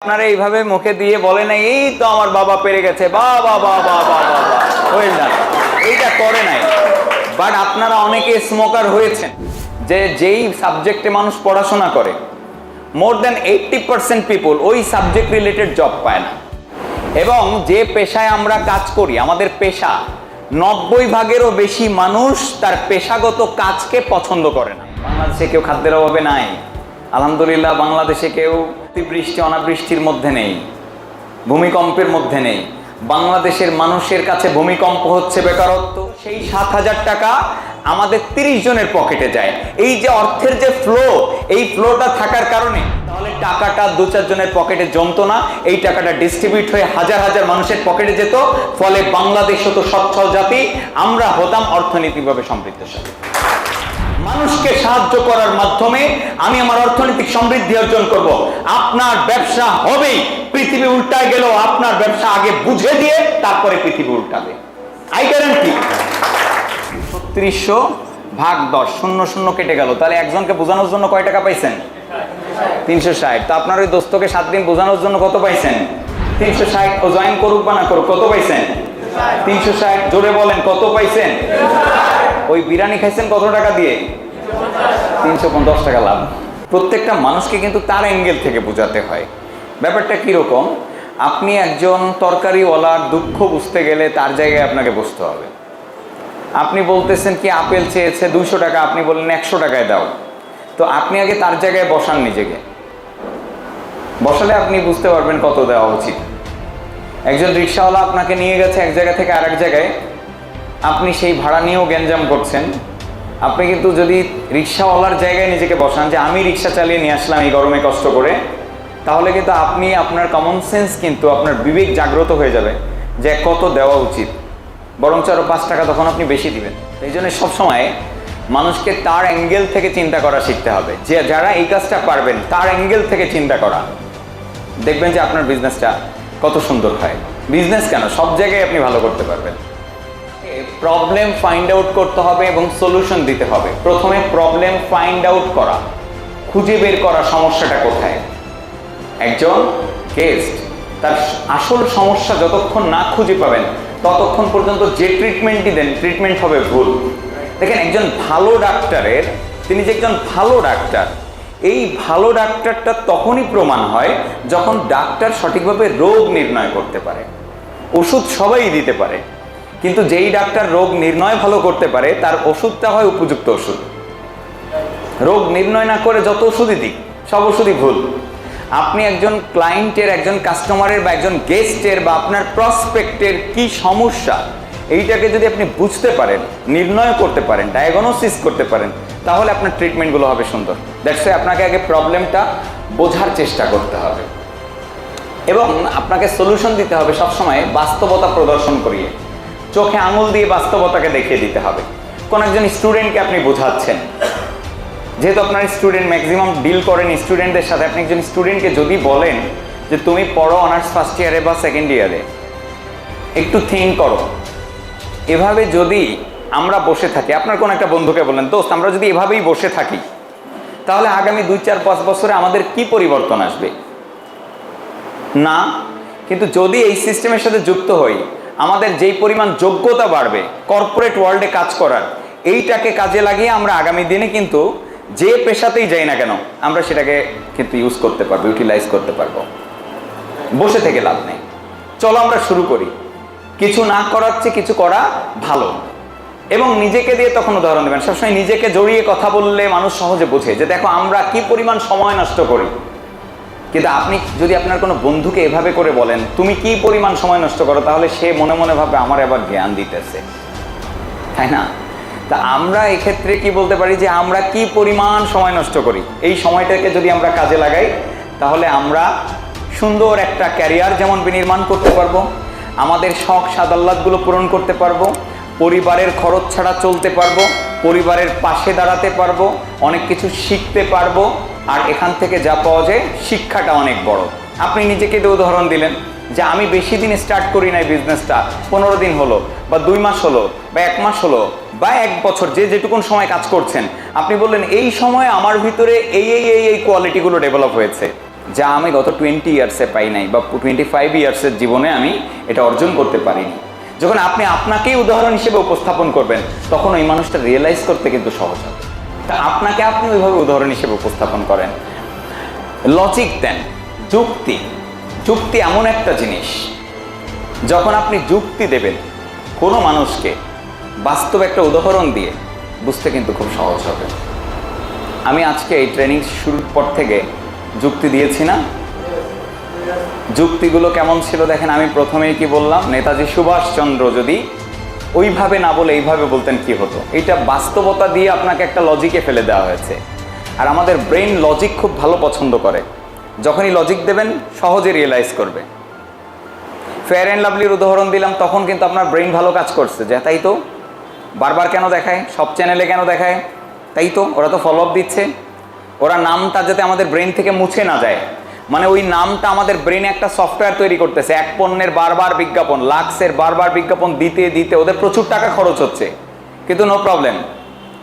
আপনারা এইভাবে মুখে দিয়ে বলে নাই এই তো আমার বাবা পেরে গেছে, বাবা বাবা বাবা হয়ে যান, এইটা করে নাই। বাট আপনারা অনেকে স্মোকার হয়েছেন, যেই সাবজেক্টে মানুষ পড়াশোনা করে মোর দ্যান 80% পিপল ওই সাবজেক্ট রিলেটেড জব পায় না। এবং যে পেশায় আমরা কাজ করি, আমাদের পেশা 90% বেশি মানুষ তার পেশাগত কাজকে পছন্দ করে না। বাংলাদেশে কেউ খাদ্যের অভাবে নাই, আলহামদুলিল্লাহ। বাংলাদেশে কেউ অতিবৃষ্টি অনাবৃষ্টির মধ্যে নেই, ভূমিকম্পের মধ্যে নেই। বাংলাদেশের মানুষের কাছে ভূমিকম্প হচ্ছে বেকারত্ব। সেই 7,000 টাকা আমাদের 30 জনের পকেটে যায়। এই যে অর্থের যে ফ্লো, এই ফ্লোটা থাকার কারণে তাহলে টাকাটা 2-4 জনের পকেটে জমতো না, এই টাকাটা ডিস্ট্রিবিউট হয়ে হাজার হাজার মানুষের পকেটে যেত। ফলে বাংলাদেশ হতো সচ্ছল জাতি, আমরা হতাম অর্থনৈতিকভাবে সমৃদ্ধশালী। মানুষকে সাহায্য করার মাধ্যমে আমি আমার অর্থনৈতিক সমৃদ্ধি অর্জন করব। আপনার ব্যবসা হবেই। পৃথিবী উল্টায় গেল, আপনার ব্যবসা আগে বুঝে দিয়ে তারপরে পৃথিবী উল্টাবে, আই গ্যারান্টি। 3600 ভাগ 10, 0 কেটে গেল। তাহলে একজনকে বোঝানোর জন্য কয় টাকা পাইছেন? 360। তো আপনার ওই দোস্তকে 7 দিন বোঝানোর জন্য কত পাইছেন? 360। ও জয়েন করুক বা না করুক, কত পাইছেন? 360। জোরে বলেন, কত পাইছেন? ওই বিরিয়ানি খাইছেন কত টাকা দিয়ে? 350 টাকা লাভ। প্রত্যেকটা মানুষকে কিন্তু তার অ্যাঙ্গেল থেকে বোঝাতে হয়। ব্যাপারটা কীরকম? আপনি একজন তরকারিওয়ালার দুঃখ বুঝতে গেলে তার জায়গায় আপনাকে বসতে হবে। আপনি বলতেছেন কি আপেল চেয়েছে 200 টাকা, আপনি বললেন 100 টাকায় দাও। তো আপনি আগে তার জায়গায় বসান, নিজেকে বসালে আপনি বুঝতে পারবেন কত দেওয়া উচিত। একজন রিক্সাওয়ালা আপনাকে নিয়ে গেছে এক জায়গা থেকে আরেক জায়গায়, আপনি সেই ভাড়া নিয়েও গ্যাঞ্জাম করছেন। আপনি কিন্তু যদি রিক্সাওয়ালার জায়গায় নিজেকে বসান যে আমি রিক্সা চালিয়ে নিয়ে আসলাম এই গরমে কষ্ট করে, তাহলে কিন্তু আপনি আপনার কমন সেন্স, কিন্তু আপনার বিবেক জাগ্রত হয়ে যাবে যে কত দেওয়া উচিত, বরঞ্চ আরও 5 টাকা তখন আপনি বেশি দিবেন। এই জন্য সবসময় মানুষকে তার অ্যাঙ্গেল থেকে চিন্তা করা শিখতে হবে। যে যারা এই কাজটা পারবেন তার অ্যাঙ্গেল থেকে চিন্তা করা, দেখবেন যে আপনার বিজনেসটা কত সুন্দর হয়। বিজনেস কেন, সব জায়গায় আপনি ভালো করতে পারবেন। প্রবলেম ফাইন্ড আউট করতে হবে এবং সলিউশন দিতে হবে। প্রথমে প্রবলেম ফাইন্ড আউট করা, খুঁজে বের করা সমস্যাটা কোথায়। একজন গেস্ট তার আসল সমস্যা যতক্ষণ না খুঁজে পাবেন ততক্ষণ পর্যন্ত যে ট্রিটমেন্টই দেন ট্রিটমেন্ট হবে ভুল। দেখেন, একজন ভালো ডাক্তারের, তিনি যে একজন ভালো ডাক্তার, এই ভালো ডাক্তারটা তখনই প্রমাণ হয় যখন ডাক্তার সঠিকভাবে রোগ নির্ণয় করতে পারে। ওষুধ সবাই দিতে পারে, কিন্তু যেই ডাক্তার রোগ নির্ণয় ভালো করতে পারে তার ওষুধটা হয় উপযুক্ত ওষুধ। রোগ নির্ণয় না করে যত ওষুধই দিক, সব ওষুধই ভুল। আপনি একজন ক্লায়েন্টের, একজন কাস্টমারের বা একজন গেস্টের বা আপনার প্রসপেক্টের কি সমস্যা, এইটাকে যদি আপনি বুঝতে পারেন, নির্ণয় করতে পারেন, ডায়াগনোসিস করতে পারেন, তাহলে আপনার ট্রিটমেন্টগুলো হবে সুন্দর। দ্যাটস ওয়াই আপনাকে আগে প্রবলেমটা বোঝার চেষ্টা করতে হবে এবং আপনাকে সলিউশন দিতে হবে সবসময় বাস্তবতা প্রদর্শন করিয়ে, চোখে আঙুল দিয়ে বাস্তবতাকে দেখিয়ে দিতে হবে। কোন একজন স্টুডেন্টকে আপনি বোঝাচ্ছেন, যেহেতু আপনার স্টুডেন্ট ম্যাক্সিমাম ডিল করেন স্টুডেন্টদের সাথে, আপনি একজন স্টুডেন্টকে যদি বলেন যে তুমি পড়ো অনার্স ফার্স্ট ইয়ারে বা সেকেন্ড ইয়ারে, একটু থিঙ্ক করো। এভাবে যদি আমরা বসে থাকি, আপনার কোন একটা বন্ধুকে বলেন দোস্ত আমরা যদি এভাবেই বসে থাকি তাহলে আগামী 2-4-5 বছরে আমাদের কি পরিবর্তন আসবে? না। কিন্তু যদি এই সিস্টেমের সাথে যুক্ত হই, আমাদের যেই পরিমাণ যোগ্যতা বাড়বে কর্পোরেট ওয়ার্ল্ডে কাজ করার, এইটাকে কাজে লাগিয়ে আমরা আগামী দিনে কিন্তু যে পেশাতেই যাই না কেন আমরা সেটাকে কিন্তু ইউজ করতে পারবো, ইউটিলাইজ করতে পারবো। বসে থেকে লাভ নেই। চলো আমরা শুরু করি। কিছু না করার চেয়ে কিছু করা ভালো। এবং নিজেকে দিয়ে তখন উদাহরণ দেবেন। সবসময় নিজেকে জড়িয়ে কথা বললে মানুষ সহজে বোঝে যে দেখো আমরা কি পরিমাণ সময় নষ্ট করি। কিন্তু আপনি যদি আপনার কোনো বন্ধুকে এভাবে করে বলেন তুমি কি পরিমাণ সময় নষ্ট করো, তাহলে সে মনে মনে ভাবে আমার আবার জ্ঞান দিতেছে, তাই না? তা আমরা এক্ষেত্রে কি বলতে পারি যে আমরা কি পরিমাণ সময় নষ্ট করি। এই সময়টাকে যদি আমরা কাজে লাগাই তাহলে আমরা সুন্দর একটা ক্যারিয়ার যেমন বিনির্মাণ করতে পারবো, আমাদের শখ সাদাল্লাতগুলো পূরণ করতে পারবো, পরিবারের খরচ ছাড়া চলতে পারবো, পরিবারের পাশে দাঁড়াতে পারবো, অনেক কিছু শিখতে পারবো। আর এখান থেকে যা পাওয়া যায় শিক্ষাটা অনেক বড়। আপনি নিজেকে তো উদাহরণ দিলেন যে আমি বেশি দিন স্টার্ট করি নাই বিজনেসটা, 15 দিন হলো বা 2 মাস হলো বা 1 মাস হলো বা 1 বছর, যে যেটুকুন সময় কাজ করছেন, আপনি বললেন এই সময় আমার ভিতরে এই কোয়ালিটিগুলো ডেভেলপ হয়েছে। যা আমি গত 20 ইয়ার্সে পাই নাই বা 25 ইয়ার্সের জীবনে আমি এটা অর্জন করতে পারিনি। যখন আপনি আপনাকেই উদাহরণ হিসেবে উপস্থাপন করবেন তখন ওই মানুষটা রিয়েলাইজ করতে কিন্তু সহজ হবে। তা আপনাকে আপনি ওইভাবে উদাহরণ হিসেবে উপস্থাপন করেন, লজিক দেন, যুক্তি। যুক্তি এমন একটা জিনিস, যখন আপনি যুক্তি দেবেন কোনো মানুষকে বাস্তব একটা উদাহরণ দিয়ে, বুঝতে কিন্তু খুব সহজ হবে। আমি আজকে এই ট্রেনিং শুরুর পর থেকে যুক্তি দিয়েছি না? যুক্তিগুলো কেমন ছিল দেখেন। আমি প্রথমেই কি বললাম, নেতাজি সুভাষচন্দ্র যদি ওইভাবে না বলে এইভাবে বলতেন কি হতো। এটা বাস্তবতা দিয়ে আপনাকে একটা লজিকে ফেলে দেওয়া হয়েছে। আর আমাদের ব্রেন লজিক খুব ভালো পছন্দ করে, যখনই লজিক দেবেন সহজে রিয়েলাইজ করবে। ফেয়ার অ্যান্ড লাভলির উদাহরণ দিলাম, তখন কিন্তু আপনার ব্রেন ভালো কাজ করছে, যে তাই তো, বারবার কেন দেখায়, সব চ্যানেলে কেন দেখায়, তাই তো, ওরা তো ফলো আপ দিচ্ছে। ওরা নামটা যাতে আমাদের ব্রেন থেকে মুছে না যায়, মানে ওই নামটা আমাদের ব্রেনে একটা সফটওয়্যার তৈরি করতেছে। এক পণ্যের বারবার বিজ্ঞাপন, লাক্সের বারবার বিজ্ঞাপন দিতে দিতে ওদের প্রচুর টাকা খরচ হচ্ছে, কিন্তু নো প্রবলেম,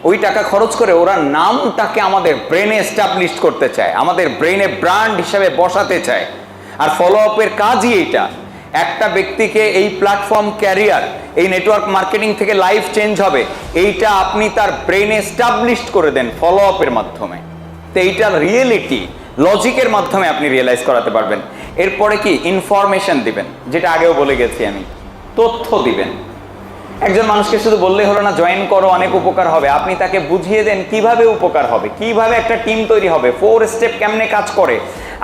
ওই টাকা খরচ করে ওরা নামটাকে আমাদের ব্রেনে এস্টাবলিশ করতে চায়, আমাদের ব্রেনে ব্র্যান্ড হিসেবে বসাতে চায়। আর ফলো আপের কাজই এইটা। একটা ব্যক্তিকে এই প্ল্যাটফর্ম ক্যারিয়ার, এই নেটওয়ার্ক মার্কেটিং থেকে লাইফ চেঞ্জ হবে, এইটা আপনি তার ব্রেনে এস্টাবলিশ করে দেন ফলো আপের মাধ্যমে। তো এইটার রিয়েলিটি লজিকের মাধ্যমে আপনি রিয়েলাইজ করাতে পারবেন। এরপরে কি, ইনফরমেশন দিবেন, যেটা আগেও বলে গেছি আমি, তথ্য দিবেন। একজন মানুষকে শুধু বললেই হলো না জয়েন করো অনেক উপকার হবে, আপনি তাকে বুঝিয়ে দেন কিভাবে উপকার হবে, কিভাবে একটা টিম তৈরি হবে, 4 স্টেপ কেমনে কাজ করে,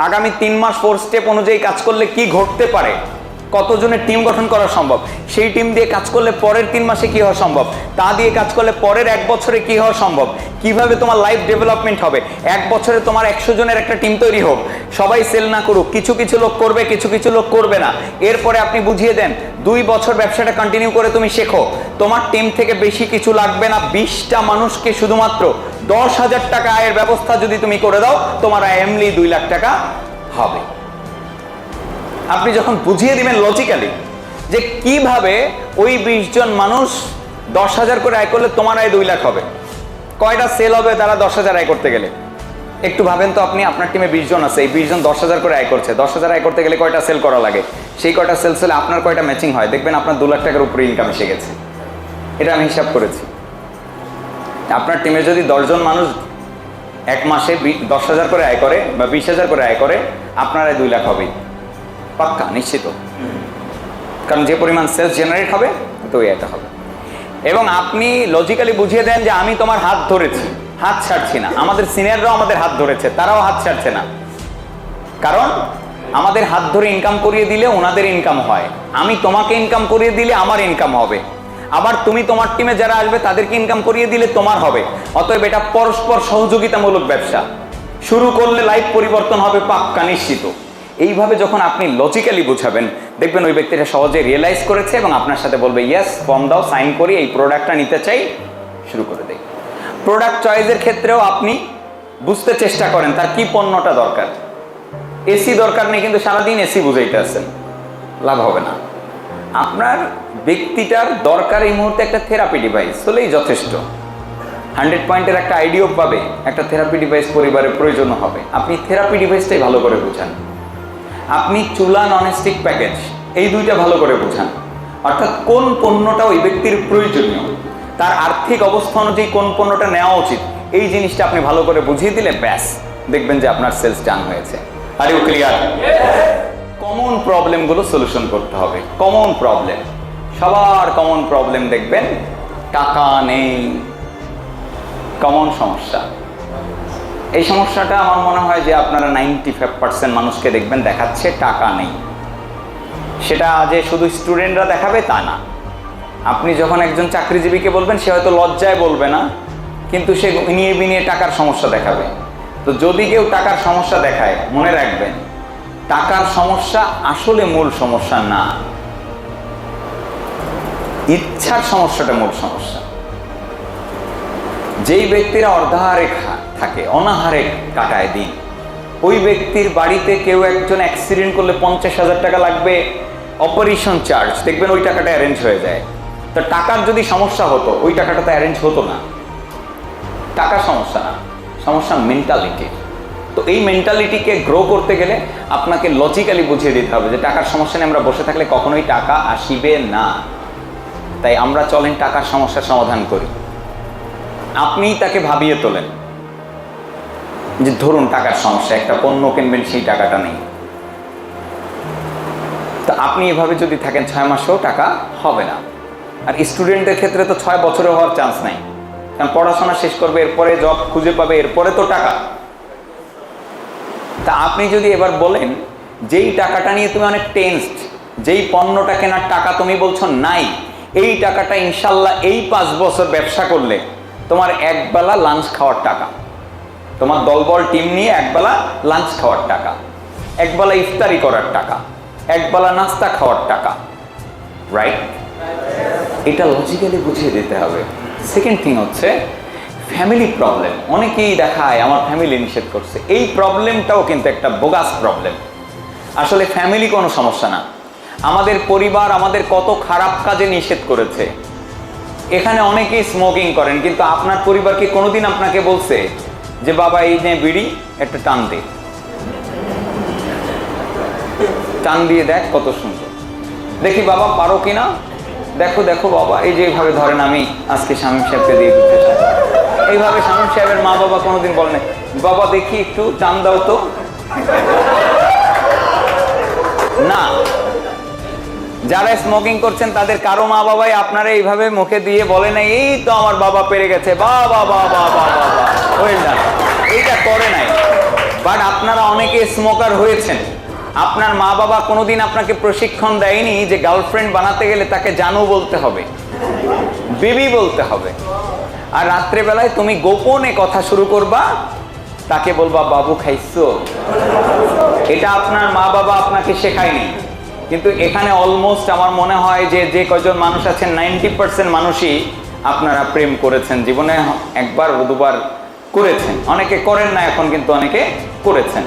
আগামী 3 মাস 4 স্টেপ অনুযায়ী কাজ করলে কি ঘটতে পারে, কতজনের টিম গঠন করা সম্ভব, সেই টিম দিয়ে কাজ করলে পরের 3 মাসে কি হওয়া সম্ভব, তা দিয়ে কাজ করলে পরের 1 বছরে কি হওয়া সম্ভব, কিভাবে তোমার লাইফ ডেভেলপমেন্ট হবে, 1 বছরে তোমার 100 জনের একটা টিম তৈরি হোক, সবাই সেল না করুক, কিছু কিছু লোক করবে, কিছু কিছু লোক করবে না। এরপরে আপনি বুঝিয়ে দেন 2 বছর ব্যবসাটা কন্টিনিউ করে তুমি শেখো, তোমার টিম থেকে বেশি কিছু লাগবে না, 20টা মানুষকে শুধুমাত্র 10,000 টাকা আয়ের ব্যবস্থা যদি তুমি করে দাও, তোমার আয় এমনি 2 লাখ টাকা হবে। আপনি যখন বুঝিয়ে দিবেন লজিক্যালি যে কিভাবে ওই 20 জন মানুষ 10,000 করে আয় করলে তোমার আয় 2 লাখ হবে, কয়টা সেল হবে তারা 10,000 আয় করতে গেলে, একটু ভাবেন তো। আপনি, আপনার টিমে 20 জন আছে, এই 20 জন 10,000 করে আয় করছে, 10,000 আয় করতে গেলে কয়টা সেল করা লাগে, সেই কয়টা সেলস হলে আপনার কয়টা ম্যাচিং হয়, দেখবেন আপনার 2 লাখ টাকার উপরে ইনকাম এসে গেছে। এটা আমি হিসাব করেছি। আপনার টিমে যদি 10 জন মানুষ 1 মাসে 10,000 করে আয় করে বা 20,000 করে আয় করে, আপনার আয় 2 লাখ হবেই, পাক্কা, নিশ্চিত। কারণ যে পরিমাণ সেলস জেনারেট হবে তো এটা হবে। এবং আপনি লজিক্যালি বুঝিয়ে দেন যে আমি তোমার হাত ধরেছি, হাত ছাড়ছি না। আমাদের সিনিয়ররাও আমাদের হাত ধরেছে, তারাও হাত ছাড়ছে না, কারণ আমাদের হাত ধরে ইনকাম করিয়ে দিলে ওনাদের ইনকাম হয়, আমি তোমাকে ইনকাম করিয়ে দিলে আমার ইনকাম হবে, আবার তুমি তোমার টিমে যারা আসবে তাদেরকে ইনকাম করিয়ে দিলে তোমার হবে। অতএব এটা পরস্পর সহযোগিতামূলক ব্যবসা। শুরু করলে লাইফ পরিবর্তন হবে, পাক্কা, নিশ্চিত। এইভাবে যখন আপনি লজিক্যালি বুঝাবেন, দেখবেন ওই ব্যক্তিটা সহজে রিয়েলাইজ করেছে এবং আপনার সাথে বলবে ইয়েস, ফর্ম দাও, সাইন করি, এই প্রোডাক্টটা নিতে চাই, শুরু করে দেয়। প্রোডাক্ট চয়েসের ক্ষেত্রেও আপনি বুঝতে চেষ্টা করেন তার কি পণ্যটা দরকার। এসি দরকার নেই কিন্তু সারাদিন এসি বুঝাইতে আসছেন, লাভ হবে না। আপনার ব্যক্তিটার দরকার এই মুহূর্তে একটা থেরাপি ডিভাইস হলেই যথেষ্ট। 100 পয়েন্টের একটা আইডিয়া পাবে, একটা থেরাপি ডিভাইস পরিবারের প্রয়োজন হবে, আপনি থেরাপি ডিভাইসটাই ভালো করে বুঝান। আপনি চুলা, ননস্টিক প্যাকেজ, এই দুইটা ভালো করে বুঝান। অর্থাৎ কোন পণ্যটা ওই ব্যক্তির প্রয়োজনীয়, তার আর্থিক অবস্থা অনুযায়ী কোন পণ্যটা নেওয়া উচিত, এই জিনিসটা আপনি ভালো করে বুঝিয়ে দিলে ব্যাস, দেখবেন যে আপনার সেলস ডান হয়েছে। Are you clear? কমন প্রবলেমগুলো সলিউশন করতে হবে। কমন প্রবলেম, সবার কমন প্রবলেম দেখবেন টাকা নেই, কমন সমস্যা। এই সমস্যাটা আমার মনে হয় যে আপনারা 95% মানুষকে দেখবেন দেখাচ্ছে টাকা নেই। সেটা যে শুধু স্টুডেন্টরা দেখাবে তা না। আপনি যখন একজন চাকরিজীবীকে বলবেন, সে হয়তো লজ্জায় বলবে না, কিন্তু সে নিয়ে বিনিয়ে টাকার সমস্যা দেখাবে। তো যদি কেউ টাকার সমস্যা দেখায়, মনে রাখবেন টাকার সমস্যা আসলে মূল সমস্যা না, ইচ্ছার সমস্যাটা মূল সমস্যা। যেই ব্যক্তিরা অর্ধাহারে থাকে, অনাহারে কাটায় দিন, ওই ব্যক্তির বাড়িতে কেউ একজন অ্যাক্সিডেন্ট করলে 50,000 টাকা লাগবে অপারেশন চার্জ, দেখবেন ওই টাকাটা অ্যারেঞ্জ হয়ে যায়। তো টাকার যদি সমস্যা হতো, ওই টাকাটা তো অ্যারেঞ্জ হতো না। টাকা সমস্যা না, সমস্যা মেন্টালিটি। তো এই মেন্টালিটিকে গ্রো করতে গেলে আপনাকে লজিক্যালি বুঝিয়ে দিতে হবে যে টাকার সমস্যা নিয়ে আমরা বসে থাকলে কখনোই টাকা আসিবে না। তাই আমরা চলেন টাকার সমস্যার সমাধান করি। আপনিই তাকে ভাবিয়ে তোলেন যে ধরুন টাকার সমস্যা, একটা পণ্য কিনবেন, সেই টাকাটা নেই। তো আপনি এভাবে যদি থাকেন 6 মাসেও টাকা হবে না। আর স্টুডেন্টদের ক্ষেত্রে তো 6 বছরে হওয়ার চান্স নাই, কারণ পড়াশোনা শেষ করবে, এরপরে জব খুঁজে পাবে, এরপরে তো টাকা। তা আপনি যদি এবার বলেন যেই টাকাটা নিয়ে তুমি অনেক টেনসড, যেই পণ্যটা কেনার টাকা তুমি বলছো নাই, এই টাকাটা ইনশাল্লাহ এই 5 বছর ব্যবসা করলে তোমার একবেলা লাঞ্চ খাওয়ার টাকা, তোমার দলবল টিম নিয়ে একবেলা লাঞ্চ খাওয়ার টাকা, একবেলা ইফতারি করার টাকা, একবেলা নাস্তা খাওয়ার টাকা, রাইট? এটা লজিক্যালি বুঝিয়ে দিতে হবে। সেকেন্ড থিং হচ্ছে ফ্যামিলি প্রবলেম। অনেকেই দেখায় আমার ফ্যামিলি নিষেধ করছে, এই প্রবলেমটাও কিন্তু একটা বোগাস প্রবলেম। আসলে ফ্যামিলি কোনো সমস্যা না, আমাদের পরিবার আমাদের কত খারাপ কাজে নিষেধ করেছে। এখানে অনেকেই স্মোকিং করেন, কিন্তু আপনার পরিবার কি কোনোদিন আপনাকে বলছে যে বাবা এই নে বিড়ি, একটা টান দে, টান দিয়ে দেখ কত সুন্দর, দেখি বাবা পারো কিনা, দেখো দেখো বাবা, এই যে এইভাবে ধরেন আমি আজকে শামীম সাহেবকে দিয়ে দিতে চাই, এইভাবে শামীম সাহেবের মা বাবা কোনোদিন বলেন বাবা দেখি একটু টান দাও তো? না, যারা স্মোকিং করছেন তাদের কারো মা বাবাই আপনারা এইভাবে মুখে দিয়ে বলে নাই এই তো আমার বাবা পেরে গেছে, বাবা বাবা বাবা ওয়েল ডান, এইটা করে নাই। বাট আপনারা অনেকে স্মোকার হয়েছেন, আপনার মা বাবা কোনোদিন আপনাকে প্রশিক্ষণ দেয়নি যে গার্লফ্রেন্ড বানাতে গেলে তাকে জানু বলতে হবে, বেবি বলতে হবে। আর রাত্রেবেলায় তুমি গোপনে কথা শুরু করবা, তাকে বলবা বাবু খাইছো। এটা আপনার মা বাবা আপনাকে শেখায়নি। কিন্তু এখানে অলমোস্ট আমার মনে হয় যে কয়জন মানুষ আছেন 90% মানুষই আপনারা প্রেম করেছেন জীবনে, একবার দুবার করেছেন, অনেকে করেন না এখন, কিন্তু অনেকে করেছেন।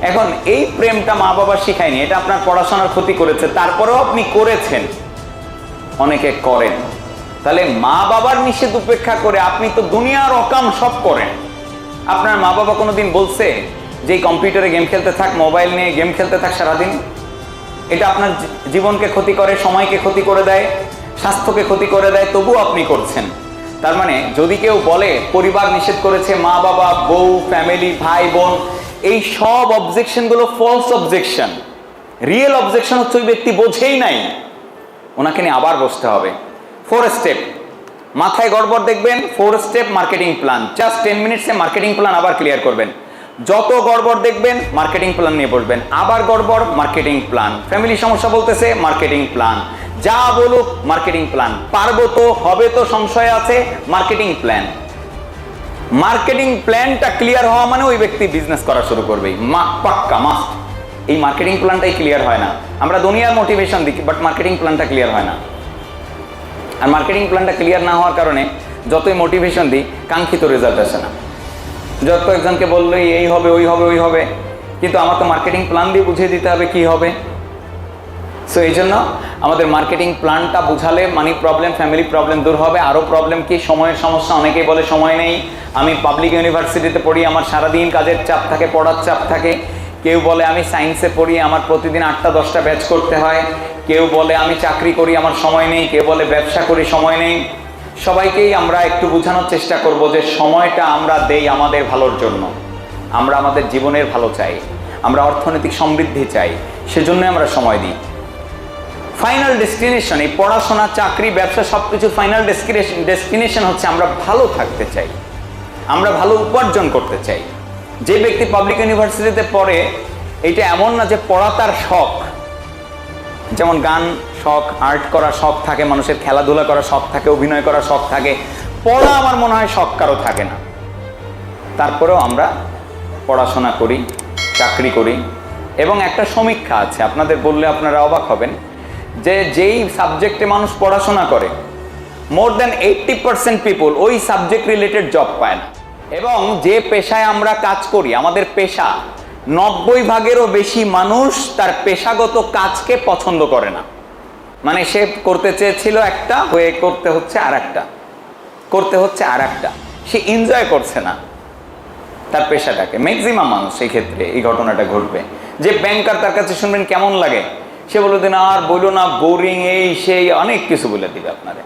এখন এই প্রেমটা মা বাবা শিখায়নি, এটা আপনার পড়াশোনার ক্ষতি করেছে, তারপরেও আপনি করেছেন, অনেকে করেন। তাহলে মা বাবার নিষেধ উপেক্ষা করে আপনি তো দুনিয়ার অকাম সব করেন। আপনার মা বাবা কোনোদিন বলছে যে কম্পিউটারে গেম খেলতে থাক, মোবাইল নিয়ে গেম খেলতে থাক সারাদিন? এটা আপনার জীবনকে ক্ষতি করে, সময়কে ক্ষতি করে দেয়, স্বাস্থ্যকে ক্ষতি করে দেয়, তবুও আপনি করছেন। তার মানে যদি কেউ বলে পরিবার নিষেধ করেছে, মা বাবা, বউ, ফ্যামিলি, ভাই বোন, এই সব অবজেকশনগুলো ফলস অবজেকশন। রিয়েল অবজেকশন হচ্ছে ওই ব্যক্তি বোঝেই নাই, ওনাকে নিয়ে আবার বসতে হবে। 4 স্টেপ মাথায় গড়বড় দেখবেন, 4 স্টেপ মার্কেটিং প্ল্যান, জাস্ট 10 মিনিটসে মার্কেটিং প্ল্যান আবার ক্লিয়ার করবেন। যত গড়বড় দেখবেন মার্কেটিং প্ল্যান নিয়ে বসবেন, আবার গড়বড় মার্কেটিং প্ল্যান, ফ্যামিলি সমস্যা বলতেছে মার্কেটিং প্ল্যান, যা বলুক মার্কেটিং প্ল্যান, পারবো তো, হবে তো, সংশয় আছে, মার্কেটিং প্ল্যান। মার্কেটিং প্ল্যানটা ক্লিয়ার হওয়া মানে ওই ব্যক্তি বিজনেস করা শুরু করবে, পাক্কা মাস্ট। এই মার্কেটিং প্ল্যানটাই ক্লিয়ার হয় না। আমরা দুনিয়ার মোটিভেশন দিই, বাট মার্কেটিং প্ল্যানটা ক্লিয়ার হয় না। আর মার্কেটিং প্ল্যানটা ক্লিয়ার না হওয়ার কারণে যতই মোটিভেশন দিই, কাঙ্ক্ষিত রেজাল্ট আসে না। যত একজনকে বললো এই হবে, ওই হবে, ওই হবে, কিন্তু আমার তো মার্কেটিং প্ল্যান দিয়ে বুঝিয়ে দিতে হবে কি হবে। সো এই জন্য আমাদের মার্কেটিং প্ল্যানটা বুঝালে মানি প্রবলেম, ফ্যামিলি প্রবলেম দূর হবে। আরও প্রবলেম কি? সময়ের সমস্যা। অনেকেই বলে সময় নেই, আমি পাবলিক ইউনিভার্সিটিতে পড়ি, আমার সারাদিন কাজের চাপ থাকে, পড়ার চাপ থাকে। কেউ বলে আমি সায়েন্সে পড়ি, আমার প্রতিদিন 8টা 10টা ব্যাচ করতে হয়। কেউ বলে আমি চাকরি করি, আমার সময় নেই। কেউ বলে ব্যবসা করি, সময় নেই। সবাইকেই আমরা একটু বোঝানোর চেষ্টা করব যে সময়টা আমরা দেই আমাদের ভালোর জন্য। আমরা আমাদের জীবনের ভালো চাই, আমরা অর্থনৈতিক সমৃদ্ধি চাই, সেজন্যই আমরা সময় দিই। ফাইনাল ডেস্টিনেশন, এই পড়াশোনা, চাকরি, ব্যবসা সব কিছুর ফাইনাল ডেস্টিনেশন হচ্ছে আমরা ভালো থাকতে চাই, আমরা ভালো উপার্জন করতে চাই। যে ব্যক্তি পাবলিক ইউনিভার্সিটিতে পড়ে, এটা এমন না যে পড়া তার শখ। যেমন গান শখ, আর্ট করার শখ থাকে মানুষের, খেলাধুলা করার শখ থাকে, অভিনয় করার শখ থাকে। পড়া আমার মনে হয় শখ কারো থাকে না। তারপরেও আমরা পড়াশোনা করি, চাকরি করি। এবং একটা সমীক্ষা আছে, আপনাদের বললে আপনারা অবাক হবেন, যে যেই সাবজেক্টে মানুষ পড়াশোনা করে, মোর দ্যান 80% পিপল ওই সাবজেক্ট রিলেটেড জব পায় না। এবং যে পেশায় আমরা কাজ করি, আমাদের পেশা, 90% বেশি মানুষ তার পেশাগত কাজকে পছন্দ করে না। মানে সে করতে চেয়েছিল একটা, হয়ে করতে হচ্ছে আর একটা, করতে হচ্ছে আর একটা, সে এনজয় করছে না। তার পেশাটাকে। ম্যাক্সিমাম মানুষ সেই ক্ষেত্রে এই ঘটনাটা ঘটবে যে ব্যাংকার তার কাছে শুনবেন কেমন লাগে, সে বলে দিন আর বললো না, বোরিং, এই সেই অনেক কিছু বলে দিবে আপনারে।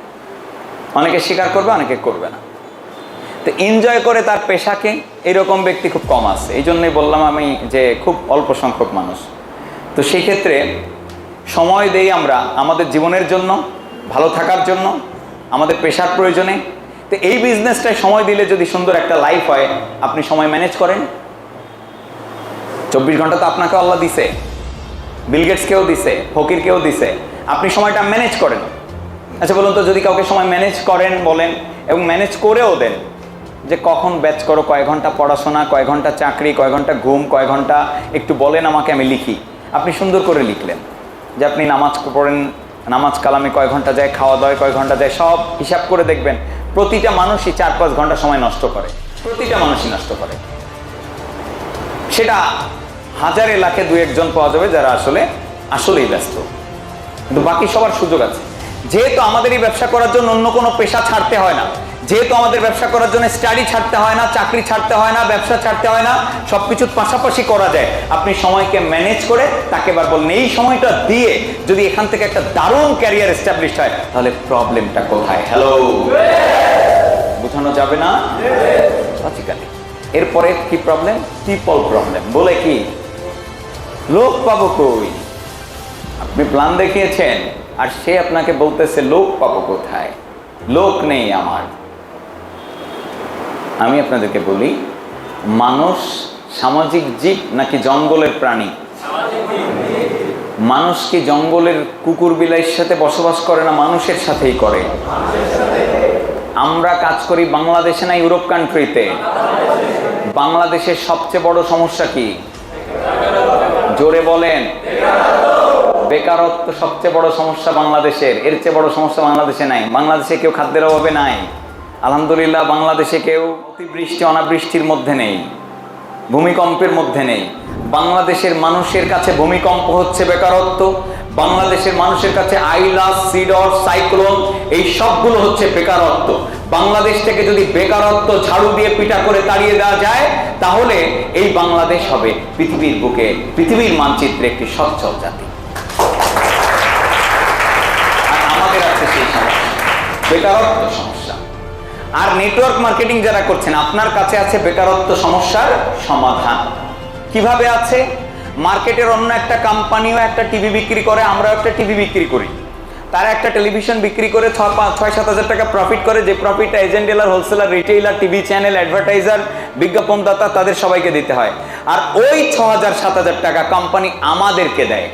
অনেকে স্বীকার করবে, অনেকে করবে না। তো এনজয় করে তার পেশাকে এরকম ব্যক্তি খুব কম আছে। এই জন্যই বললাম আমি যে খুব অল্প সংখ্যক মানুষ। তো সেই ক্ষেত্রে সময় দেই আমরা আমাদের জীবনের জন্য, ভালো থাকার জন্য, আমাদের পেশার প্রয়োজনে। তো এই বিজনেসটায় সময় দিলে যদি সুন্দর একটা লাইফ হয়, আপনি সময় ম্যানেজ করেন। 24 ঘন্টা তো আপনাকে আল্লাহ দিছে, বিল গেটসকেও দিছে, ফকিরকেও দিছে, আপনি সময়টা ম্যানেজ করেন। আচ্ছা বলুন তো, যদি কাউকে সময় ম্যানেজ করেন বলেন এবং ম্যানেজ করেও দেন যে কখন ব্যাচ করো, কয় ঘন্টা পড়াশোনা, কয় ঘন্টা চাকরি, কয় ঘন্টা ঘুম, কয় ঘন্টা একটু বলেন আমাকে, আমি লিখি। আপনি সুন্দর করে লিখলেন যে আপনি নামাজ পড়েন, নামাজ কালামে কয় ঘন্টা যায়, খাওয়া দাওয়ায় কয় ঘন্টা যায়, সব হিসাব করে দেখবেন প্রতিটা মানুষই 4-5 ঘন্টা সময় নষ্ট করে। প্রতিটা মানুষই নষ্ট করে। সেটা হাজারে লাখে 2-1 জন পাওয়া যাবে যারা আসলেই ব্যস্ত, কিন্তু বাকি সবার সুযোগ আছে। যেহেতু আমাদের এই ব্যবসা করার জন্য অন্য কোনো পেশা ছাড়তে হয় না, যেহেতু আমাদের ব্যবসা করার জন্য স্টাডি ছাড়তে হয় না, চাকরি ছাড়তে হয় না, ব্যবসা ছাড়তে হয় না, সবকিছুর পাশাপাশি করা যায়। আপনি সময়কে ম্যানেজ করে তাকে এবার বললেন এই সময়টা দিয়ে যদি এখান থেকে একটা দারুণ ক্যারিয়ার এস্টাবলিশ হয়, তাহলে প্রবলেমটা কোথায়? হ্যালো, বোঝানো যাবে না? লজিক্যালি। এরপরে কি প্রবলেম? People problem. বলে কি লোক পাবো কই? আপনি প্ল্যান দেখিয়েছেন আর সে আপনাকে বলতেছে লোক পাবো কোথায়? লোক নেই আমার। আমি আপনাদেরকে বলি, মানুষ সামাজিক জীব নাকি জঙ্গলের প্রাণী? মানুষ কি জঙ্গলের কুকুর বিলাইয়ের সাথে বসবাস করে না মানুষের সাথেই করে? আমরা কাজ করি বাংলাদেশে না ইউরোপ কান্ট্রিতে? বাংলাদেশের সবচেয়ে বড় সমস্যা কি? জোরে বলেন। বেকারত্ব সবচেয়ে বড় সমস্যা বাংলাদেশের। এর চেয়ে বড় সমস্যা বাংলাদেশে নাই। বাংলাদেশে কেউ খাদ্যের অভাবে নাই, আলহামদুলিল্লাহ। বাংলাদেশে কেউ অতিবৃষ্টি অনাবৃষ্টির মধ্যে নেই, ভূমিকম্পের মধ্যে নেই। বাংলাদেশের মানুষের কাছে ভূমিকম্প হচ্ছে বেকারত্ব, বাংলাদেশের মানুষের কাছে আইলা, সিডর, সাইক্লোন, এই সবগুলো হচ্ছে বেকারত্ব। বাংলাদেশ থেকে যদি বেকারত্ব ঝাড়ু দিয়ে পিটা করে তাড়িয়ে দেওয়া যায়, তাহলে এই বাংলাদেশ হবে পৃথিবীর বুকে, পৃথিবীর মানচিত্রে একটি সচ্ছল জাতি। আর আমাদের আছে সেই সমস্যা, বেকারত্ব সমস্যা। আর নেটওয়ার্ক মার্কেটিং যারা করছেন, আপনার কাছে আছে বেকারত্ব সমস্যার সমাধান। কিভাবে আছে? মার্কেটের অন্য একটা কোম্পানিও একটা টিভি বিক্রি করে, আমরাও একটা টিভি বিক্রি করি। তারা একটা টেলিভিশন বিক্রি করে 6-7 হাজার টাকা প্রফিট করে, যে প্রফিটটা agent dealer, wholesaler, retailer, TV channel, advertiser, বিজ্ঞাপনদাতা তাদের সবাইকে দিতে হয়। আর ওই 6,000-7,000 টাকা কোম্পানি আমাদেরকে দেয়।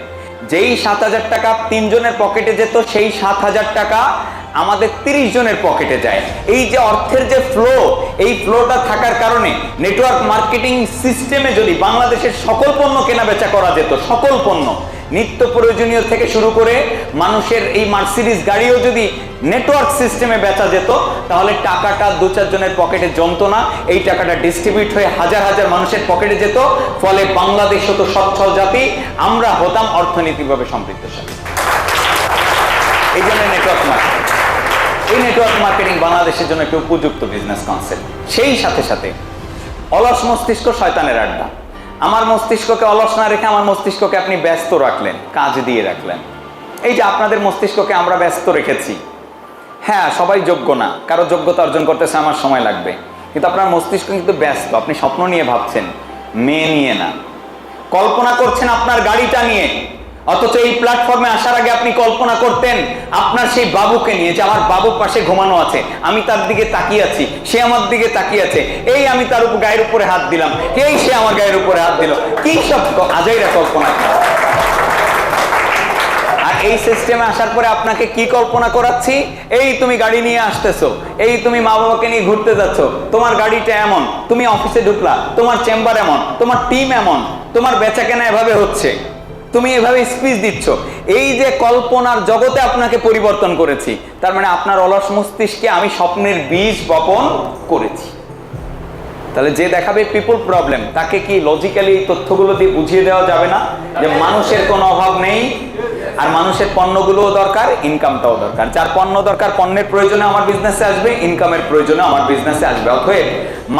যেই 7,000 টাকা 3 জনের পকেটে যেত, সেই 7,000 টাকা আমাদের 30 জনের পকেটে যায়। এই যে অর্থের যে ফ্লো, এই ফ্লোটা থাকার কারণে নেটওয়ার্ক মার্কেটিং সিস্টেমে যদি বাংলাদেশের সকল পণ্য কেনা বেচা করা যেত, সকল পণ্য, নিত্য প্রয়োজনীয় থেকে শুরু করে মানুষের এই মার্সিডিজ গাড়িও যদি নেটওয়ার্ক সিস্টেমে বেচা যেত, তাহলে টাকাটা 2-4 জনের পকেটে জমতো না। এই টাকাটা ডিস্ট্রিবিউট হয়ে হাজার হাজার মানুষের পকেটে যেত। ফলে বাংলাদেশ হতো সচ্ছল জাতি, আমরা হতাম অর্থনৈতিকভাবে সমৃদ্ধশালী। এই জন্য নেটওয়ার্ক মার্কেটিং, এই নেটওয়ার্ক মার্কেটিং বাংলাদেশের জন্য একটি উপযুক্ত বিজনেস কনসেপ্ট। সেই সাথে সাথে অলস মস্তিষ্ক শয়তানের আড্ডা। আমার মস্তিষ্ককে অলস না রেখে আমার মস্তিষ্ককে আপনি ব্যস্ত রাখলেন, কাজ দিয়ে রাখলেন। এই যে আপনাদের মস্তিষ্ককে আমরা ব্যস্ত রেখেছি, হ্যাঁ সবাই যোগ্য না, কারো যোগ্যতা অর্জন করতেছে আমার সময় লাগবে, কিন্তু আপনার মস্তিষ্ক কিন্তু ব্যস্ত। আপনি স্বপ্ন নিয়ে ভাবছেন, মেয়ে নিয়ে না। কল্পনা করছেন আপনার গাড়িটা নিয়ে, অথচ এই প্ল্যাটফর্মে আসার আগে আপনি কল্পনা করতেন আপনার সেই বাবুকে নিয়ে, যে আমার বাবু পাশে ঘুমানো আছে, আমি তার দিকে তাকিয়ে আছি, সে আমার দিকে তাকিয়ে আছে, এই আমি তার উপর গায়ের উপরে হাত দিলাম, এই সে আমার গায়ের উপরে হাত দিল। কি সব আজাইরা কল্পনা। আর এই সিস্টেমে আসার পরে আপনাকে কি কল্পনা করাচ্ছি? এই তুমি গাড়ি নিয়ে আসতেছো, এই তুমি মা বাবাকে নিয়ে ঘুরতে যাচ্ছ, তোমার গাড়িটা এমন, তুমি অফিসে ঢুকলা, তোমার চেম্বার এমন, তোমার টিম এমন, তোমার বেচাকেনা এভাবে হচ্ছে, তুমি এভাবে স্পিচ দিচ্ছ। এই যে কল্পনার জগতে আপনাকে পরিবর্তন করেছি, তার মানে আপনার অলস মস্তিষ্কে আমি স্বপ্নের বীজ বপন করেছি। তাহলে যে দেখাবে পিপল প্রবলেম, তাকে কি লজিক্যালি এই তথ্যগুলো দিয়ে বুঝিয়ে দেওয়া যাবে না যে মানুষের কোনো অভাব নেই, আর মানুষের পণ্যগুলোও দরকার, ইনকামটাও দরকার। যার পণ্য দরকার পণ্যের প্রয়োজনে আমার বিজনেসে আসবে, ইনকামের প্রয়োজনে আমার বিজনেসে আসবে। অতএব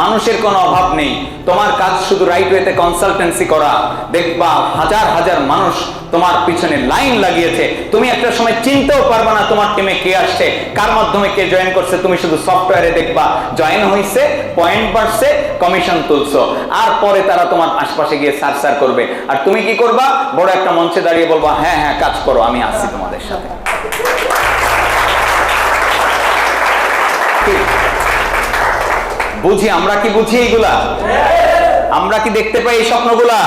মানুষের কোনো অভাব নেই, তোমার কাজ শুধু রাইট ওয়েতে কনসালটেন্সি করা। দেখবা হাজার হাজার মানুষ তোমার পিছনে লাইন লাগিয়েছে, তুমি একটা সময় চিনতেও পারবে না তোমার টিমে কে আসছে, কার মাধ্যমে কে জয়েন করছে। তুমি শুধু সফটওয়্যারে দেখবা জয়েন হয়েছে, পয়েন্ট বাড়ছে, কমিশন তুলছো, আর পরে তারা তোমার আশপাশে গিয়ে সার করবে। আর তুমি কি করবা? বড় একটা মঞ্চে দাঁড়িয়ে বলবা, হ্যাঁ হ্যাঁ কাজ করো, আমি আছি তোমাদের সাথে। বুঝি আমরা কি বুঝি এইগুলা? আমরা কি দেখতে পাই এই স্বপ্নগুলা?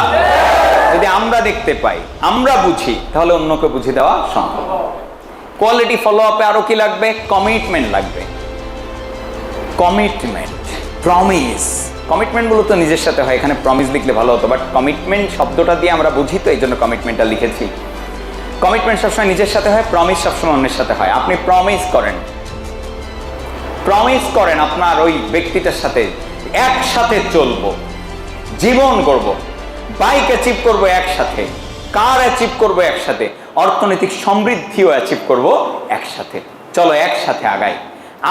যদি আমরা দেখতে পাই, আমরা বুঝি, তাহলে অন্যকে বুঝিয়ে দেওয়া সম্ভব। কোয়ালিটি ফলো আপে আরো কি লাগবে? কমিটমেন্ট লাগবে। Commitment, promise. কমিটমেন্ট গুলো তো নিজের সাথে হয়, এখানে প্রমিস লিখলে ভালো হতো, বাট কমিটমেন্ট শব্দটা দিয়ে আমরা বুঝি, তো এই জন্য কমিটমেন্টটা লিখেছি। কমিটমেন্ট সবসময় নিজের সাথে হয়, প্রমিস সবসময় অন্যের সাথে হয়। আপনি প্রমিস করেন আপনার ওই ব্যক্তিটার সাথে একসাথে চলবো, জীবন করব, বাইক অ্যাচিভ করব একসাথে, কার অ্যাচিভ করব একসাথে, অর্থনৈতিক সমৃদ্ধিও অ্যাচিভ করব একসাথে, চলো একসাথে আগাই।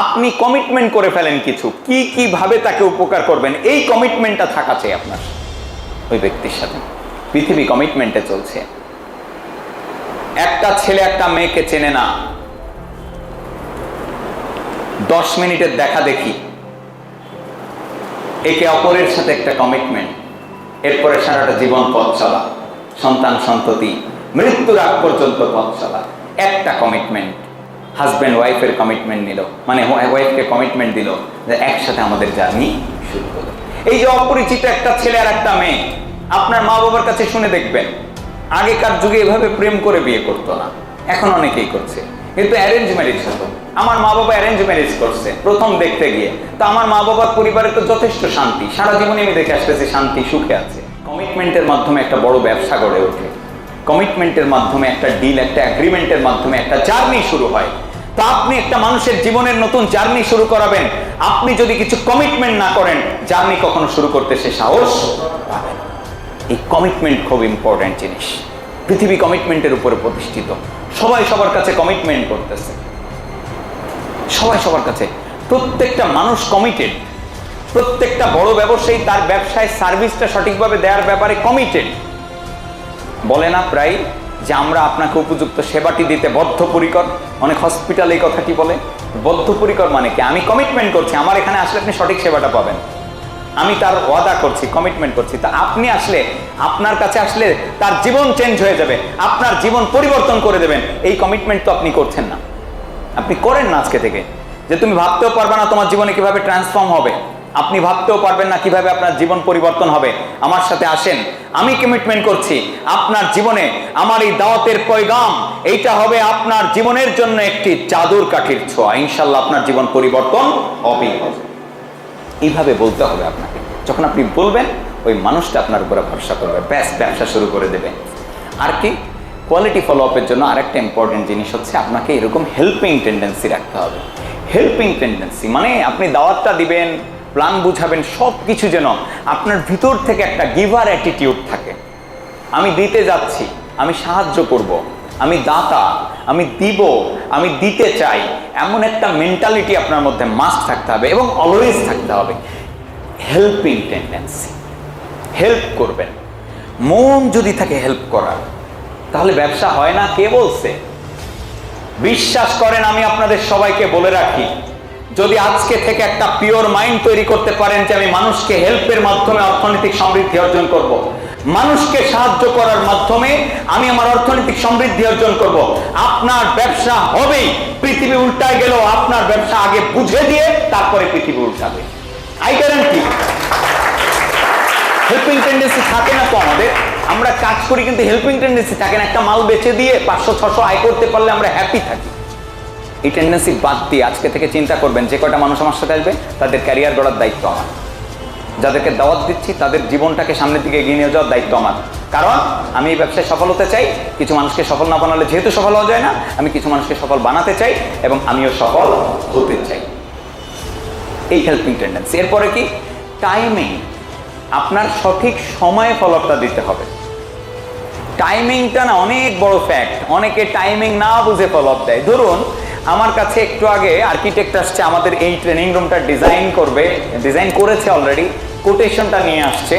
আপনি কমিটমেন্ট করে ফেলেন কিছু, কি কিভাবে তাকে উপকার করবেন, এই কমিটমেন্টটা থাকা চাই আপনার ওই ব্যক্তির সাথে। পৃথিবী কমিটমেন্টে চলছে। একটা ছেলে একটা মেয়েকে চেনে না, 10 মিনিটের দেখা দেখি, একে অপরের সাথে একটা কমিটমেন্ট, এরপরে সারাটা জীবন পথ চলা, সন্তান সন্ততি, মৃত্যুর আগ পর্যন্ত পথ চলা, একটা কমিটমেন্ট। হাজব্যান্ড ওয়াইফের কমিটমেন্ট নিল, মানে ওয়াইফকে কমিটমেন্ট দিল যে একসাথে আমাদের জার্নি শুরু হলো। এই যে অপরিচিত একটা ছেলে আর একটা মেয়ে, আপনার মা বাবার কাছে শুনে দেখবেন, আগেকার যুগে এভাবে প্রেম করে বিয়ে করতো না, এখন অনেকেই করছে, কিন্তু অ্যারেঞ্জ ম্যারেজ হতো। আমার মা বাবা অ্যারেঞ্জ ম্যারেজ করছে প্রথম দেখতে গিয়ে, তো আমার মা বাবার পরিবারে তো যথেষ্ট শান্তি, সারা জীবনে আমি দেখে আসতেছি শান্তি সুখে আছে। কমিটমেন্টের মাধ্যমে একটা বড় ব্যবসা গড়ে ওঠে, কমিটমেন্টের মাধ্যমে একটা ডিল, একটা এগ্রিমেন্টের মাধ্যমে একটা জার্নি শুরু হয়। তো আপনি একটা মানুষের জীবনের নতুন জার্নি শুরু করাবেন, আপনি যদি কিছু কমিটমেন্ট না করেন, জার্নি কখনো শুরু করতে সে সাহস পাবে না। এই কমিটমেন্ট খুব ইম্পর্টেন্ট জিনিস। পৃথিবী কমিটমেন্টের উপরে প্রতিষ্ঠিত, সবাই সবার কাছে কমিটমেন্ট করতেছে, সবাই সবার কাছে, প্রত্যেকটা মানুষ কমিটেড। প্রত্যেকটা বড় ব্যবসায়ী তার ব্যবসায় সার্ভিসটা সঠিকভাবে দেওয়ার ব্যাপারে কমিটেড। বলে না প্রায় যে আমরা আপনাকে উপযুক্ত সেবাটি দিতে বদ্ধপরিকর। অনেক হসপিটাল এই কথাটি বলে। বদ্ধপরিকর মানে কি? আমি কমিটমেন্ট করছি, আমার এখানে আসলে আপনি সঠিক সেবাটা পাবেন, আমি তার ওয়াদা করছি, কমিটমেন্ট করছি। তা আপনি আসলে, আপনার কাছে আসলে তার জীবন চেঞ্জ হয়ে যাবে, আপনার জীবন পরিবর্তন করে দেবেন, এই কমিটমেন্ট তো আপনি করছেন না। আপনি করেন না আজকে থেকে, যে তুমি ভাবতেও পারবে না তোমার জীবনে কিভাবে ট্রান্সফর্ম হবে, আপনি ভাবতেও পারবেন না কিভাবে আপনার জীবন পরিবর্তন হবে। আমার সাথে আসেন, আমি কমিটমেন্ট করছি আপনার জীবনে আমার এই দাওয়াতের পয়গাম, এইটা হবে আপনার জীবনের জন্য একটি জাদুর কাঠির ছোঁয়া। ইনশাল্লাহ আপনার জীবন পরিবর্তন হবেই হবে। এইভাবে বলতে হবে আপনাকে। যখন আপনি বলবেন, ওই মানুষটা আপনার উপরে ভরসা করবে, ব্যাস ব্যবসা শুরু করে দেবে। আর কি, কোয়ালিটি ফলো আপের জন্য আরেকটা ইম্পর্টেন্ট জিনিস হচ্ছে আপনাকে এরকম হেল্পিং টেন্ডেন্সি রাখতে হবে। হেল্পিং টেন্ডেন্সি মানে আপনি দাওয়াতটা দিবেন, প্ল্যান বুঝাবেন, সব কিছু যেন আপনার ভিতর থেকে একটা গিভার অ্যাটিটিউড থাকে। আমি দিতে যাচ্ছি, আমি সাহায্য করব, আমি দাতা, আমি দিব, আমি দিতে চাই, এমন একটা মেন্টালিটি আপনার মধ্যে মাস্ট থাকতে হবে এবং অলওয়েজ থাকতে হবে। হেল্পিং টেন্ডেন্সি, হেল্প করবেন, মন যদি থাকে হেল্প করার, তাহলে ব্যবসা হয় না। কে বলছে? বিশ্বাস করেন, আমি আপনাদের সবাইকে বলে রাখি, যদি আজকে থেকে একটা পিওর মাইন্ড তৈরি করতে পারেন যে আমি মানুষকে হেল্পের মাধ্যমে অর্থনৈতিক সমৃদ্ধি অর্জন করব, মানুষকে সাহায্য করার মাধ্যমে আমি আমার অর্থনৈতিক সমৃদ্ধি অর্জন করব, আপনার ব্যবসা হবেই। পৃথিবী উল্টায় গেলেও আপনার ব্যবসা আগে বুঝে দিয়ে তারপরে পৃথিবী উল্টাবে, আই গ্যারান্টি। হেল্পিং টেন্ডেন্সি থাকে না তো আমাদের, আমরা কাজ করি কিন্তু হেল্পিং টেন্ডেন্সি থাকে না। একটা মাল বেচে দিয়ে 500-600 আয় করতে পারলে আমরা হ্যাপি থাকি। এই টেন্ডেন্সি বাদ দিয়ে আজকে থেকে চিন্তা করবেন, যে কয়টা মানুষ আমার সাথে আসবে তাদের ক্যারিয়ার গড়ার দায়িত্ব আমার, যাদেরকে দাওয়াত দিচ্ছি তাদের জীবনটাকে সামনের দিকে এগিয়ে নিয়ে যাওয়ার দায়িত্ব আমার। কারণ আমি এই ব্যবসায় সফল হতে চাই, কিছু মানুষকে সফল না বানালে যেহেতু সফল হওয়া যায় না, আমি কিছু মানুষকে সফল বানাতে চাই এবং আমিও সফল হতে চাই। এই হেল্পিং টেন্ডেন্সি। এরপরে কি? টাইমিং। আপনার সঠিক সময়ে ফলো আপটা দিতে হবে। টাইমিংটা না অনেক বড় ফ্যাক্ট। অনেকে টাইমিং না বুঝে ফলো আপ দেয়। ধরুন আমার কাছে একটু আগে আর্কিটেক্ট আসছে, আমাদের এই ট্রেনিং রুমটা ডিজাইন করেছে অলরেডি, কোটেশনটা নিয়ে আসছে।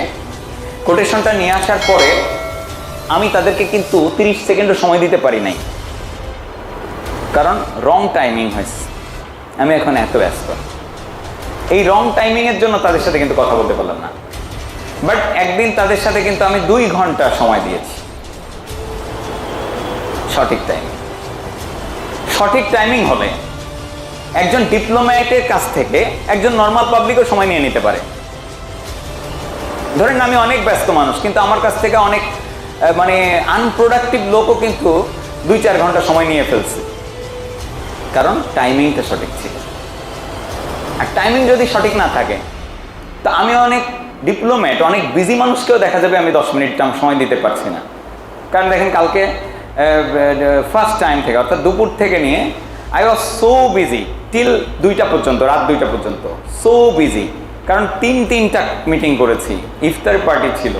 কোটেশনটা নিয়ে আসার পরে আমি তাদেরকে কিন্তু 30 সেকেন্ডও সময় দিতে পারি নাই, কারণ রং টাইমিং হয়েছে। আমি এখন এত ব্যস্ত, এই রং টাইমিং এর জন্য তাদের সাথে কিন্তু কথা বলতে পারলাম না। বাট একদিন তাদের সাথে কিন্তু আমি 2 ঘন্টা সময় দিয়েছি। সঠিক টাইমিং হলে একজন ডিপ্লোম্যাটের কাছ থেকে একজন নর্মাল পাবলিকও সময় নিয়ে নিতে পারে। ধরেন আমি অনেক ব্যস্ত মানুষ, কিন্তু আমার কাছ থেকে অনেক মানে আনপ্রোডাক্টিভ লোকও কিন্তু 2-4 ঘন্টা সময় নিয়ে ফেলছে, কারণ টাইমিংটা সঠিক ছিল। আর টাইমিং যদি সঠিক না থাকে, তো আমি অনেক ডিপ্লোম্যাট, অনেক বিজি মানুষকেও দেখা যাবে আমি 10 মিনিট সময় দিতে পারছি না। কারণ দেখেন কালকে ফার্স্ট টাইম থেকে, অর্থাৎ দুপুর থেকে নিয়ে I was so busy till 2টা পর্যন্ত, রাত 2টা পর্যন্ত সো বিজি। কারণ 3টা মিটিং করেছি, ইফতার পার্টি ছিল,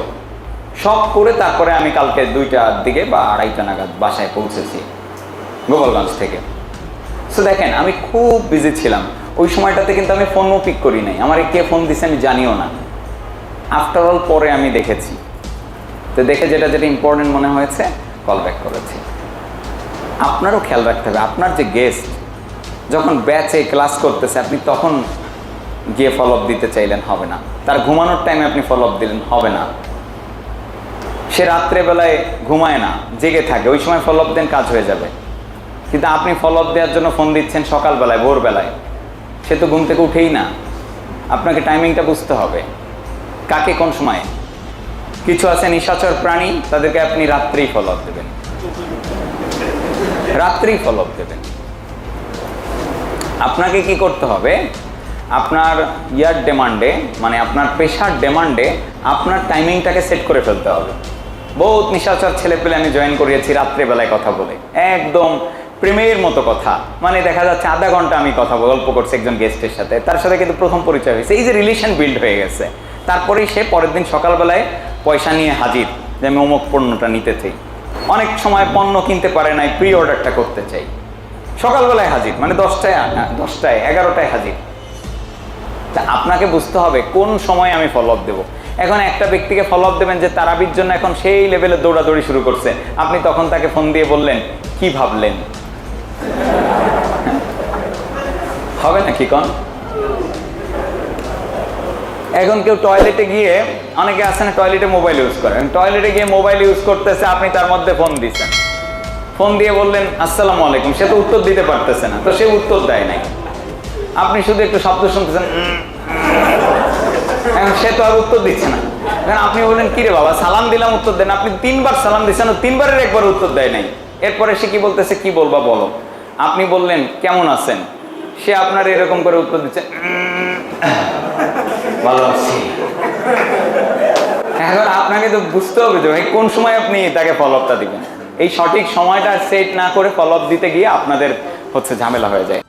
সব করে তারপরে আমি কালকে 2টার দিকে বা 2:30 নাগাদ বাসায় পৌঁছেছি গোপালগঞ্জ থেকে। সো দেখেন আমি খুব বিজি ছিলাম ওই সময়টাতে, কিন্তু আমি ফোনও পিক করি নাই। আমার কে ফোন দিছে আমি জানিও না, আফটার অল পরে আমি দেখেছি। তো দেখে যেটা ইম্পর্টেন্ট মনে হয়েছে কল ব্যাক করেছি। আপনারও খেয়াল রাখতে হবে, আপনার যে গেস্ট যখন ব্যাচে ক্লাস করতেছে আপনি তখন গিয়ে ফলো আপ দিতে চাইলেন হবে না, তার ঘুমানোর টাইমে আপনি ফলো আপ দিলেন হবে না। সে রাত্রেবেলায় ঘুমায় না, জেগে থাকে, ওই সময় ফলো আপ দেন, কাজ হয়ে যাবে। কিন্তু আপনি ফলো আপ দেওয়ার জন্য ফোন দিচ্ছেন সকালবেলায়, ভোরবেলায়, সে তো ঘুম থেকে উঠেই না। আপনাকে টাইমিংটা বুঝতে হবে, কাকে কোন সময়। কিছু আছে নিশাচর প্রাণী, তাদেরকে আপনি রাত্রেই ফলো আপ দেবেন, রাত্রেই ফলো আপ দেবেন। আপনাকে কি করতে হবে, আপনার ডিমান্ডে, মানে আপনার পেশার ডিমান্ডে আপনার টাইমিংটাকে সেট করে ফেলতে হবে। বহুত নিশাচর ছেলে পেলে আমি জয়েন করিয়েছি রাত্রেবেলায় কথা বলে, একদম প্রেমের মতো কথা। মানে দেখা যাচ্ছে আধা ঘন্টা আমি গল্প করছি একজন গেস্টের সাথে, তার সাথে কিন্তু প্রথম পরিচয় হয়েছে, এই যে রিলেশন বিল্ড হয়ে গেছে। তারপরেই সে পরের দিন সকালবেলায় পয়সা নিয়ে হাজির যে আমি অমুক পণ্যটা নিতে চাই। অনেক সময় পণ্য কিনতে পারে নাই, প্রি অর্ডারটা করতে চাই, সকালবেলায় হাজির, মানে 10টায় 11টায় হাজির। তা আপনাকে বুঝতে হবে কোন সময় আমি ফলো আপ দেবো। এখন একটা ব্যক্তিকে ফলো আপ দেবেন যে তারাবির জন্য এখন সেই লেভেলে দৌড়াদৌড়ি শুরু করছে, আপনি তখন তাকে ফোন দিয়ে বললেন কি ভাবলেন, হবে নাকি কোন? এখন কেউ টয়লেটে গিয়ে, অনেকে আছে না টয়লেটে মোবাইল ইউজ করেন, টয়লেটে গিয়ে মোবাইল ইউজ করতেছে, আপনি তার মধ্যে ফোন দিচ্ছেন, ফোন দিয়ে বললেন আসসালামু আলাইকুম, সে তো উত্তর দিতে পারতেছে না, তো সে উত্তর দেয় নাই, আপনি শুধু একটু শব্দ শুনতেছেন, এখন সে তো আর উত্তর দিচ্ছে না। আপনি বললেন কিরে বাবা সালাম দিলাম উত্তর দেন, আপনি 3বার সালাম দিচ্ছেন, 3বারের একবার উত্তর দেয় নাই। এরপরে সে কি বলতেছে, কি বলবা বলো। আপনি বললেন কেমন আছেন, সে আপনার এরকম করে উত্তর দিচ্ছে ভালো আছি। এখন আপনাকে তো বুঝতে হবে যে কোন সময় আপনি তাকে ফলো আপটা দিবেন। এই সঠিক সময়টা সেট না করে ফলো আপ দিতে গিয়ে আপনাদের ঝামেলা হয়ে যায়।